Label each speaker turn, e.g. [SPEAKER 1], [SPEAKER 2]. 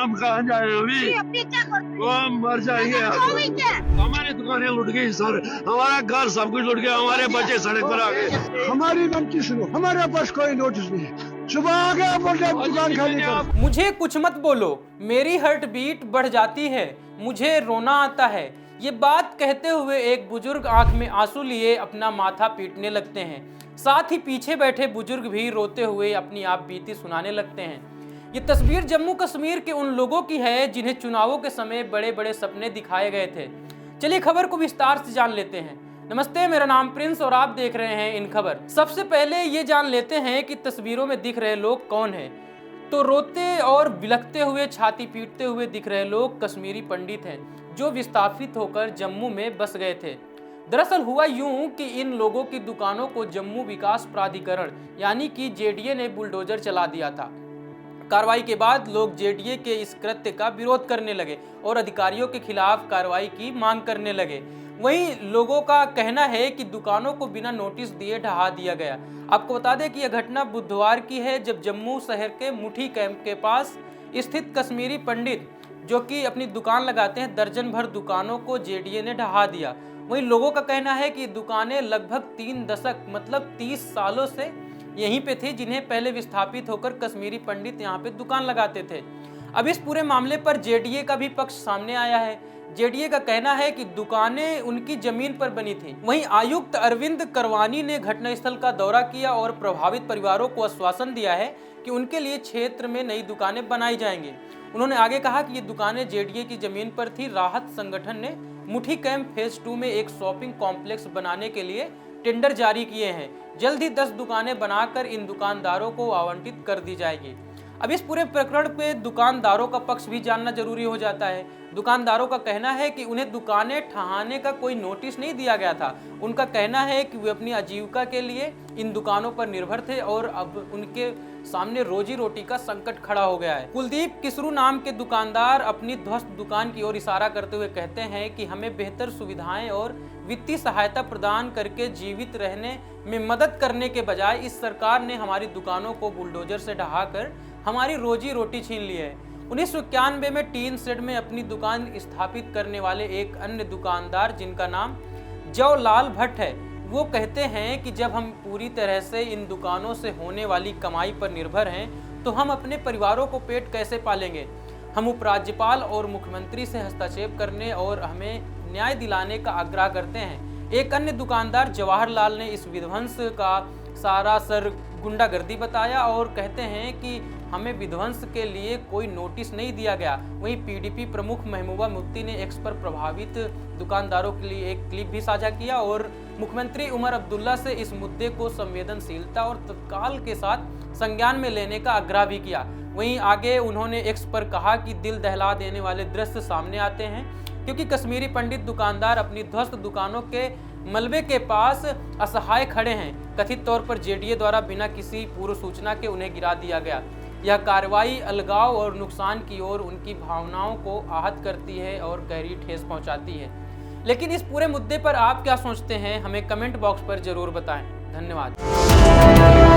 [SPEAKER 1] हम कहाँ जाए अभी? वो हम मर जाएंगे। हमारी दुकानें लुट गई सर, हमारा घर सब कुछ लुट गया, हमारे बच्चे सड़क पर आ गए।
[SPEAKER 2] हमारी विनती सुनो, हमारे पास कोई नोटिस नहीं है। सुबह आ गया बोलते दुकान खाली कर।
[SPEAKER 3] मुझे कुछ मत बोलो, मेरी हार्ट बीट बढ़ जाती है, मुझे रोना आता है। ये बात कहते हुए एक बुजुर्ग आंख में आंसू लिए अपना माथा पीटने लगते हैं। साथ ही पीछे बैठे बुजुर्ग भी रोते हुए अपनी आप बीती सुनाने लगते हैं। ये तस्वीर जम्मू कश्मीर के उन लोगों की है जिन्हें चुनावों के समय बड़े बड़े सपने दिखाए गए थे। चलिए खबर को विस्तार से जान लेते हैं। नमस्ते, मेरा नाम प्रिंस और आप देख रहे हैं इन खबर। सबसे पहले ये जान लेते हैं कि तस्वीरों में दिख रहे लोग कौन हैं। तो रोते और बिलखते हुए, छाती पीटते हुए दिख रहे लोग कश्मीरी पंडित हैं जो विस्थापित होकर जम्मू में बस गए थे। दरअसल हुआ यूं कि इन लोगों की दुकानों को जम्मू विकास प्राधिकरण यानी कि जेडीए ने बुलडोजर चला दिया था। कार्रवाई के बाद लोग जेडीए के इस कृत्य का विरोध करने लगे और अधिकारियों के खिलाफ कार्रवाई की मांग करने लगे। वहीं लोगों का कहना है कि दुकानों को बिना नोटिस दिए ढहा दिया गया। आपको बता दें कि यह घटना बुधवार की है, जब जम्मू शहर के मुठी कैंप के पास स्थित कश्मीरी पंडित जो कि अपनी दुकान लगाते हैं, दर्जन भर दुकानों को जेडीए ने ढहा दिया। वहीं लोगों का कहना है कि दुकानें लगभग 3 दशक मतलब 30 सालों से यहीं पे थी, जिन्हें पहले विस्थापित होकर कश्मीरी पंडित यहाँ पे दुकान लगाते थे। अब इस पूरे मामले पर जेडीए का भी पक्ष सामने आया है। जेडीए का कहना है कि दुकानें उनकी जमीन पर बनी थी। वहीं आयुक्त अरविंद करवानी ने घटनास्थल का दौरा किया और प्रभावित परिवारों को आश्वासन दिया है कि उनके लिए क्षेत्र में नई दुकानें बनाई जाएंगी। उन्होंने आगे कहा कि ये दुकानें जेडीए की जमीन पर थी। राहत संगठन ने मुठी कैंप फेज 2 में एक शॉपिंग कॉम्प्लेक्स बनाने के लिए टेंडर जारी किए हैं। जल्द ही 10 दुकानें बनाकर इन दुकानदारों को आवंटित कर दी जाएगी। अब इस पूरे प्रकरण पे दुकानदारों का पक्ष भी जानना जरूरी हो जाता है। दुकानदारों का कहना है कि उन्हें दुकानें ठहाने का कोई नोटिस नहीं दिया गया था। उनका कहना है कि वे अपनी आजीविका के लिए इन दुकानों पर निर्भर थे और अब उनके सामने रोजी रोटी का संकट खड़ा हो गया है। कुलदीप किसरू नाम के दुकानदार अपनी ध्वस्त दुकान की ओर इशारा करते हुए कहते हैं कि हमें बेहतर सुविधाएं और वित्तीय सहायता प्रदान करके जीवित रहने में मदद करने के बजाय इस सरकार ने हमारी दुकानों को बुलडोजर से ढहाकर हमारी रोजी रोटी छीन ली है। 1991 में टीन शेड में अपनी दुकान स्थापित करने वाले एक अन्य दुकानदार जिनका नाम जवलाल भट्ट है, वो कहते हैं कि जब हम पूरी तरह से इन दुकानों से होने वाली कमाई पर निर्भर हैं तो हम अपने परिवारों को पेट कैसे पालेंगे। हम उपराज्यपाल और मुख्यमंत्री से हस्तक्षेप करने और हमें न्याय दिलाने का आग्रह करते हैं। एक अन्य दुकानदार जवाहरलाल ने इस विध्वंस का सारा सर गुंडागर्दी बताया और कहते हैं कि हमें विध्वंस के लिए कोई नोटिस नहीं दिया गया। वहीं पीडीपी प्रमुख महबूबा मुफ्ती ने एक्स पर प्रभावित दुकानदारों के लिए एक क्लिप भी साझा किया और मुख्यमंत्री उमर अब्दुल्ला से इस मुद्दे को संवेदनशीलता और तत्काल के साथ संज्ञान में लेने का आग्रह भी किया। वहीं आगे उन्होंने एक्स पर कहा कि दिल दहला देने वाले दृश्य सामने आते हैं क्योंकि कश्मीरी पंडित दुकानदार अपनी ध्वस्त दुकानों के मलबे के पास असहाय खड़े हैं। कथित तौर पर जेडीए द्वारा बिना किसी पूर्व सूचना के उन्हें गिरा दिया गया। यह कार्रवाई अलगाव और नुकसान की ओर उनकी भावनाओं को आहत करती है और गहरी ठेस पहुंचाती है। लेकिन इस पूरे मुद्दे पर आप क्या सोचते हैं, हमें कमेंट बॉक्स पर जरूर बताएं। धन्यवाद।